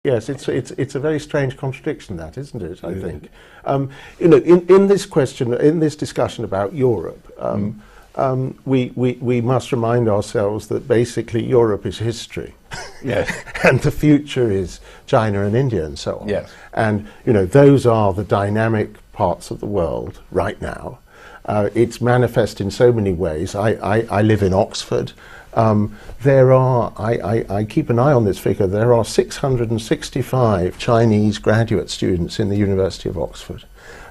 Yes, it's a very strange contradiction, that, isn't it? I think, in this question, in this discussion about Europe, we must remind ourselves that basically Europe is history, yes, and the future is China and India and so on. Yes, and those are the dynamic parts of the world right now. It's manifest in so many ways. I live in Oxford. There are, I keep an eye on this figure, there are 665 Chinese graduate students in the University of Oxford.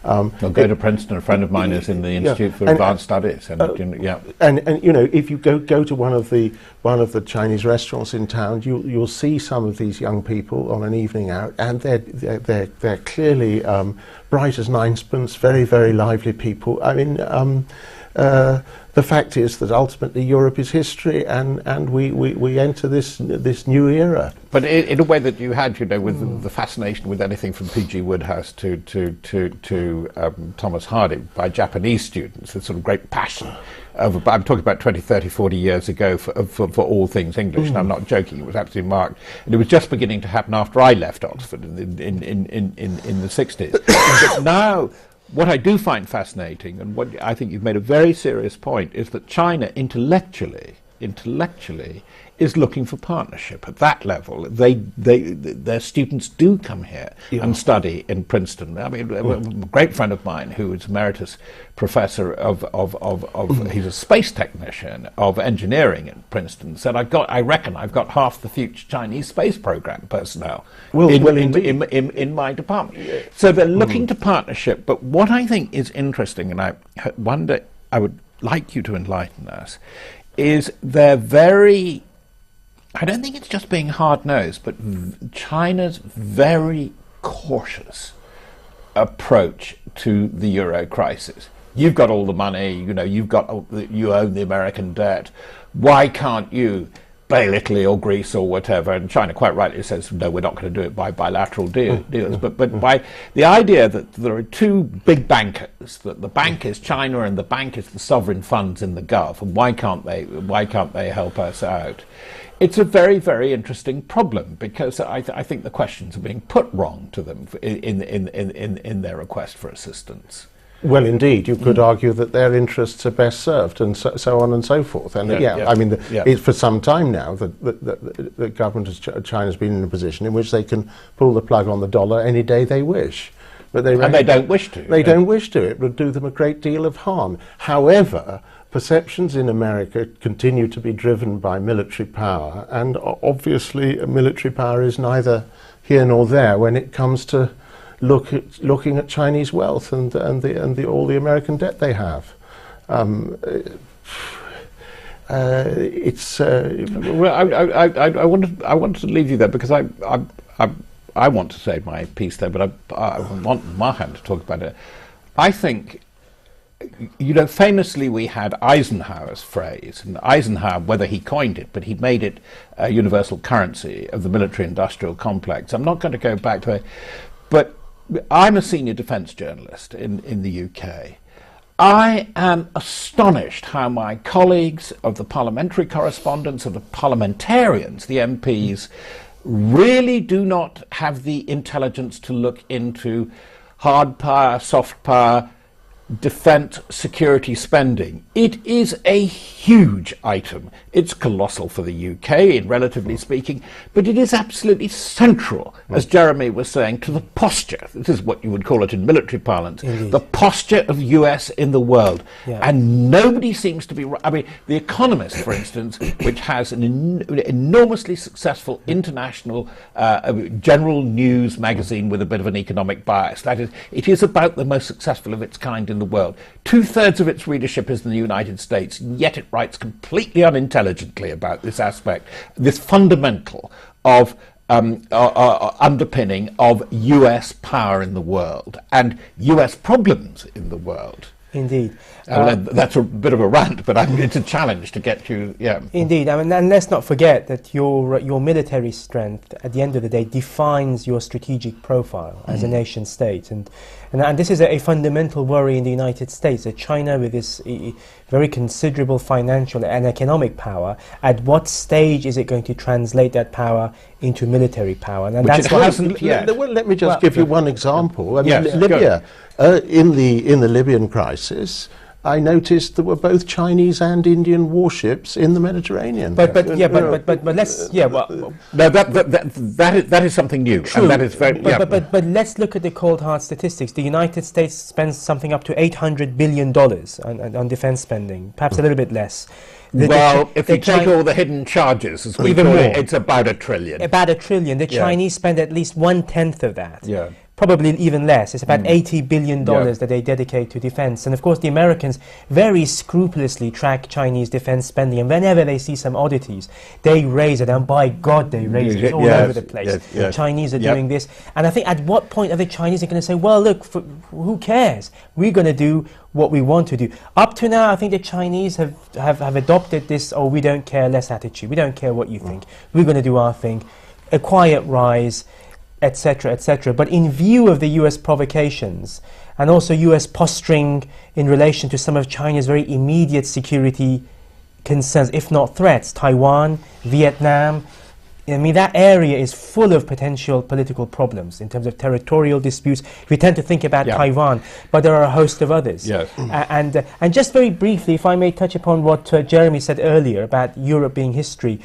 I'll go to Princeton. A friend of mine is in the Institute for Advanced Studies, and if you go to one of the Chinese restaurants in town, you'll see some of these young people on an evening out, and they're clearly bright as ninepence, very, very lively people. I mean, the fact is that ultimately Europe is history, and we enter this new era. But in a way that you had, with the fascination with anything from P.G. Wodehouse to Thomas Hardy by Japanese students, the sort of great passion of, I'm talking about 20, 30, 40 years ago for all things English, and I'm not joking, it was absolutely marked. And it was just beginning to happen after I left Oxford in the 60s. But now, what I do find fascinating, and what I think you've made a very serious point, is that China intellectually is looking for partnership at that level. Their students do come here and study in Princeton. I mean, a great friend of mine who is emeritus professor of he's a space technician of engineering at Princeton, said, I reckon I've got half the future Chinese space program personnel in my department. So they're looking to partnership. But what I think is interesting, and I wonder, I would like you to enlighten us, is they're very, I don't think it's just being hard-nosed, but China's very cautious approach to the euro crisis. You've got all the money, you own the American debt. Why can't you bail Italy or Greece or whatever? And China quite rightly says, no, we're not going to do it by bilateral deals. But by the idea that there are two big bankers, that the bank is China and the bank is the sovereign funds in the Gulf, and why can't they help us out? It's a very, very interesting problem, because I think the questions are being put wrong to them in their request for assistance. Well, indeed, you could argue that their interests are best served, and so on and so forth. And I mean, it's for some time now that the government of China has been in a position in which they can pull the plug on the dollar any day they wish. But they don't wish to. They don't wish to. It would do them a great deal of harm. However, perceptions in America continue to be driven by military power, and obviously military power is neither here nor there when it comes to looking at Chinese wealth and all the American debt they have. It's well, I wanted to leave you there, because I want to say my piece there, but I want Marhan to talk about it. I think, famously we had Eisenhower's phrase, and Eisenhower, whether he coined it, but he made it a universal currency of the military-industrial complex. I'm not going to go back to it, but I'm a senior defence journalist in the UK. I am astonished how my colleagues of the parliamentary correspondents, of the parliamentarians, the MPs, really do not have the intelligence to look into hard power, soft power, defence security spending. It is a huge item. It's colossal for the UK, relatively speaking, but it is absolutely central, as Jeremy was saying, to the posture. This is what you would call it in military parlance. Indeed. The posture of the US in the world. Yeah. And nobody seems to be, I mean, The Economist, for instance, which has an enormously successful international general news magazine with a bit of an economic bias. That is, it is about the most successful of its kind in the world. 2/3 of its readership is in the United States, and yet it writes completely unintelligently about this aspect, this fundamental of underpinning of US power in the world and US problems in the world. Indeed. That's a bit of a rant, but it's a challenge to get you, yeah. Indeed. I mean, and let's not forget that your military strength, at the end of the day, defines your strategic profile as a nation state. And this is a fundamental worry in the United States, that China, with this very considerable financial and economic power, at what stage is it going to translate that power into military power? And Which that's why hasn't yet. Let me just give you one example. I mean, Yes, Libya, in the Libyan crisis, I noticed there were both Chinese and Indian warships in the Mediterranean. But let's No, that is something new. True. And that is very, but let's look at the cold hard statistics. The United States spends something up to $800 billion on defense spending, perhaps a little bit less. If you take all the hidden charges, as we Even call more. it, it's about $1 trillion. About $1 trillion. The Chinese spend at least 1/10 of that. Yeah. Probably even less. It's about $80 billion Yeah. that they dedicate to defense. And of course, the Americans very scrupulously track Chinese defense spending. And whenever they see some oddities, they raise it. And by God, they raise it. It's all Yes, over the place. yes, The yes. Chinese are Yep. doing this. And I think at what point are the Chinese going to say, well, look, who cares? We're going to do what we want to do. Up to now, I think the Chinese have adopted this, oh, we don't care less attitude. We don't care what you think. We're going to do our thing. A quiet rise, etc., etc. But in view of the US provocations and also US posturing in relation to some of China's very immediate security concerns, if not threats, Taiwan, Vietnam, I mean, that area is full of potential political problems in terms of territorial disputes. We tend to think about Taiwan, but there are a host of others. Yes. And just very briefly, if I may touch upon what Jeremy said earlier about Europe being history,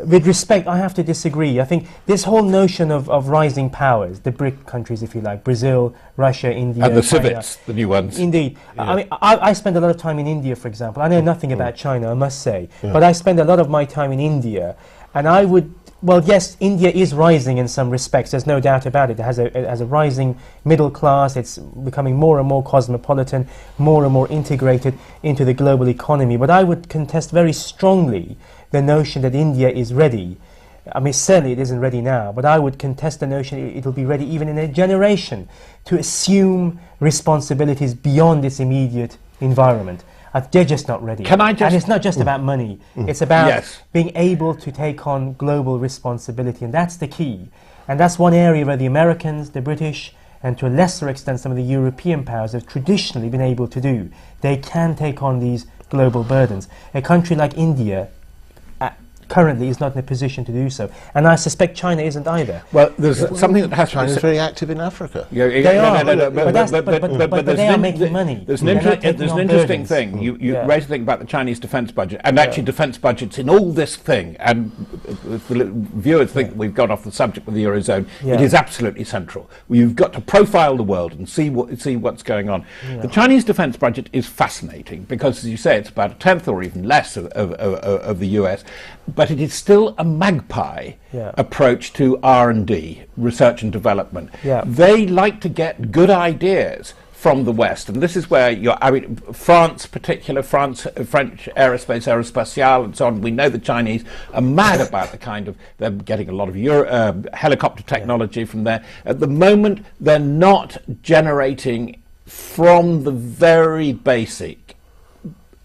with respect, I have to disagree. I think this whole notion of rising powers, the BRIC countries, if you like, Brazil, Russia, India, And the China, civets, the new ones. Indeed. I mean, I spend a lot of time in India, for example. I know nothing about China, I must say. Yeah. But I spend a lot of my time in India. And I would, well, yes, India is rising in some respects. There's no doubt about it. It has a rising middle class. It's becoming more and more cosmopolitan, more and more integrated into the global economy. But I would contest very strongly the notion that India is ready. I mean, certainly it isn't ready now, but I would contest the notion it'll be ready even in a generation to assume responsibilities beyond its immediate environment. They're just not ready. Can I just... And it's not just about money. It's about Yes. being able to take on global responsibility, and that's the key. And that's one area where the Americans, the British, and to a lesser extent some of the European powers have traditionally been able to do. They can take on these global burdens. A country like India currently is not in a position to do so. And I suspect China isn't either. Well, there's something that has to be China's said. very active in Africa. They are, but there's they are an making money. There's an They're not taking on interesting burdens. thing. You Yeah. raised a thing about the Chinese defence budget, and actually defence budgets in all this thing, and if the viewers think we've gone off the subject with the Eurozone, it is absolutely central. You've got to profile the world and see what's going on. The Chinese defence budget is fascinating because, as you say, it's about a tenth or even less of the US, but it is still a magpie approach to R&D, research and development. Yeah. They like to get good ideas from the West, and this is where France, French aerospace, Aerospatiale, and so on. We know the Chinese are mad about the kind of, they're getting a lot of helicopter technology from there. At the moment, they're not generating from the very basic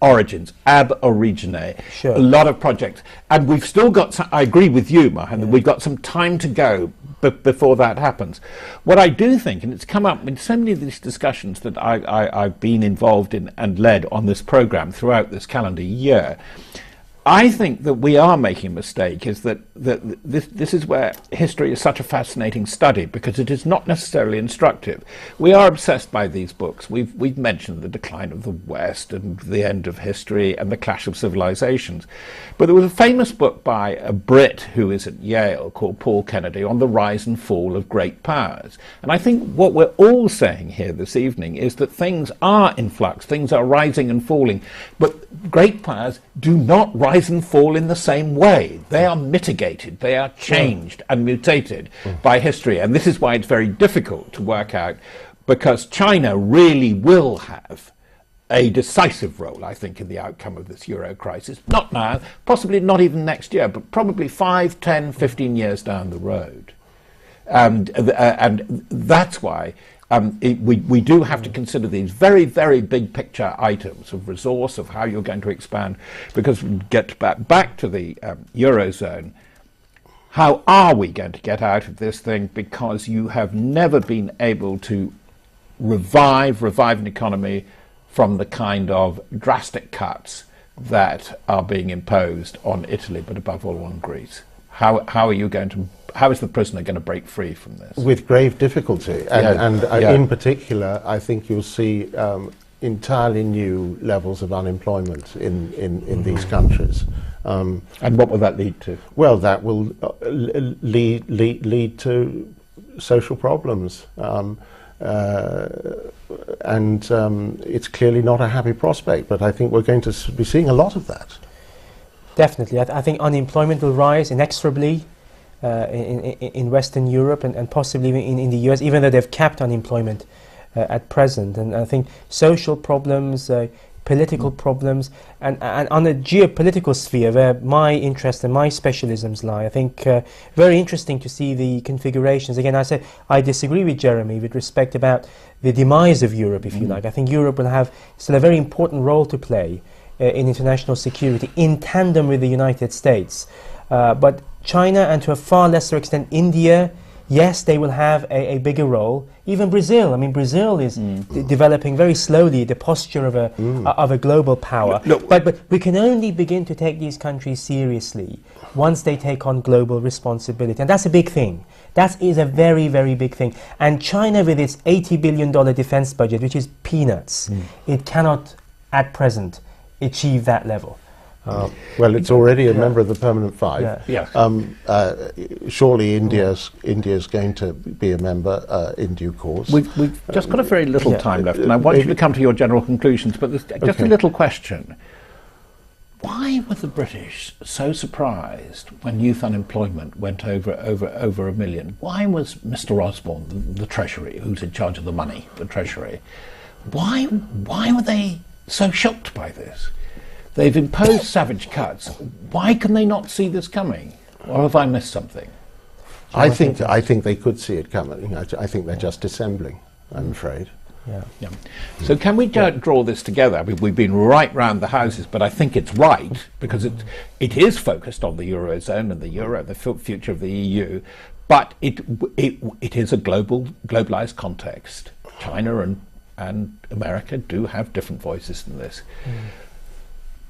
origins, ab origine, Sure. a lot of projects. And we've still got some, I agree with you, Mohan, we've got some time to go before that happens. What I do think, and it's come up in so many of these discussions that I've been involved in and led on this programme throughout this calendar year, I think that we are making a mistake, is that this is where history is such a fascinating study, because it is not necessarily instructive. We are obsessed by these books. We've mentioned the decline of the West and the end of history and the clash of civilizations. But there was a famous book by a Brit who is at Yale called Paul Kennedy on the rise and fall of great powers. And I think what we're all saying here this evening is that things are in flux, things are rising and falling, but great powers do not rise and fall in the same way. They are mitigated, they are changed and mutated by history. And this is why it's very difficult to work out, because China really will have a decisive role, I think, in the outcome of this Euro crisis. Not now, possibly not even next year, but probably 5, 10, 15 years down the road. And that's why we do have to consider these very, very big picture items of resource, of how you're going to expand, because we get back to the Eurozone. How are we going to get out of this thing? Because you have never been able to revive an economy from the kind of drastic cuts that are being imposed on Italy, but above all on Greece. How is the prisoner going to break free from this? With grave difficulty, and in particular, I think you'll see entirely new levels of unemployment in these countries. And what will that lead to? Well, that will lead to social problems, and it's clearly not a happy prospect. But I think we're going to be seeing a lot of that. Definitely, I think unemployment will rise inexorably in Western Europe and possibly in the US, even though they've capped unemployment at present. And I think social problems, political problems, and on a geopolitical sphere where my interest and my specialisms lie, I think very interesting to see the configurations. Again, I disagree with Jeremy with respect about the demise of Europe, if you like. I think Europe will have still a very important role to play in international security in tandem with the United States. But China, and to a far lesser extent India, yes, they will have a bigger role. Even Brazil. I mean, Brazil is developing very slowly the posture of a global power. But we can only begin to take these countries seriously once they take on global responsibility. And that's a big thing. That is a very, very big thing. And China, with its $80 billion defense budget, which is peanuts, it cannot, at present, achieve that level. Well, it's already a member of the Permanent Five. Yes. Surely India's going to be a member in due course. We've just got a very little time left, and I want you to come to your general conclusions, but there's just a little question. Why were the British so surprised when youth unemployment went over 1 million? Why was Mr. Osborne, the Treasury, who's in charge of the money, the Treasury, why were they so shocked by this? They've imposed savage cuts. Why can they not see this coming? Or have I missed something? I think they could see it coming. I think they're just dissembling, I'm afraid. Yeah. So can we draw this together? I mean, we've been right round the houses, but I think it's right, because it is focused on the Eurozone and the Euro, the future of the EU, but it is a globalized context. China and America do have different voices in this.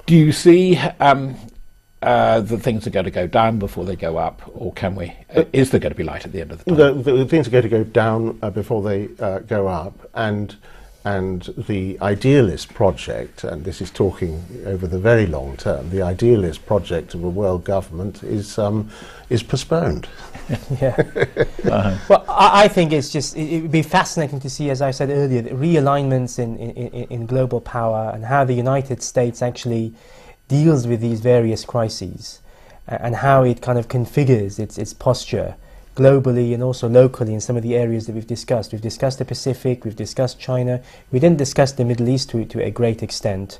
Do you see that things are going to go down before they go up, or can we? Is there going to be light at the end of the tunnel? The things are going to go down before they go up, and the idealist project, and this is talking over the very long term, the idealist project of a world government is postponed. Well, I think it would be fascinating to see, as I said earlier, the realignments in global power and how the United States actually deals with these various crises, and how it kind of configures its posture globally and also locally in some of the areas that we've discussed. We've discussed the Pacific, we've discussed China, we didn't discuss the Middle East to a great extent,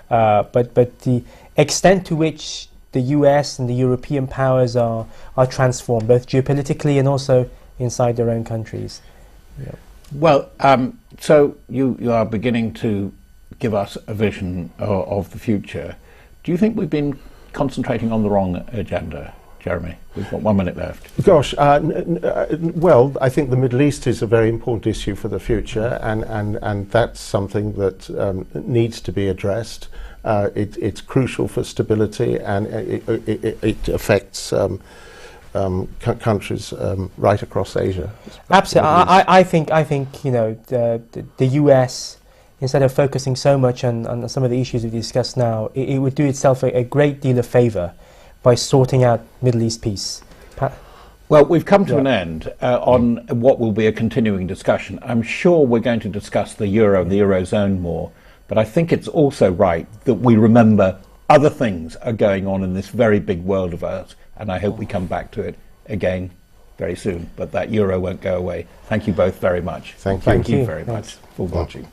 but the extent to which the US and the European powers are transformed, both geopolitically and also inside their own countries. Well, so you are beginning to give us a vision of the future. Do you think we've been concentrating on the wrong agenda, Jeremy? We've got 1 minute left. Gosh, well, I think the Middle East is a very important issue for the future, and that's something that needs to be addressed. It's crucial for stability, and it affects countries right across Asia. Absolutely, I think the US, instead of focusing so much on some of the issues we discussed now, it would do itself a great deal of favour by sorting out Middle East peace. Well, we've come to an end on what will be a continuing discussion. I'm sure we're going to discuss the Euro and the Eurozone more, but I think it's also right that we remember other things are going on in this very big world of ours, and I hope we come back to it again very soon, but that Euro won't go away. Thank you both very much. Thank you very much for watching.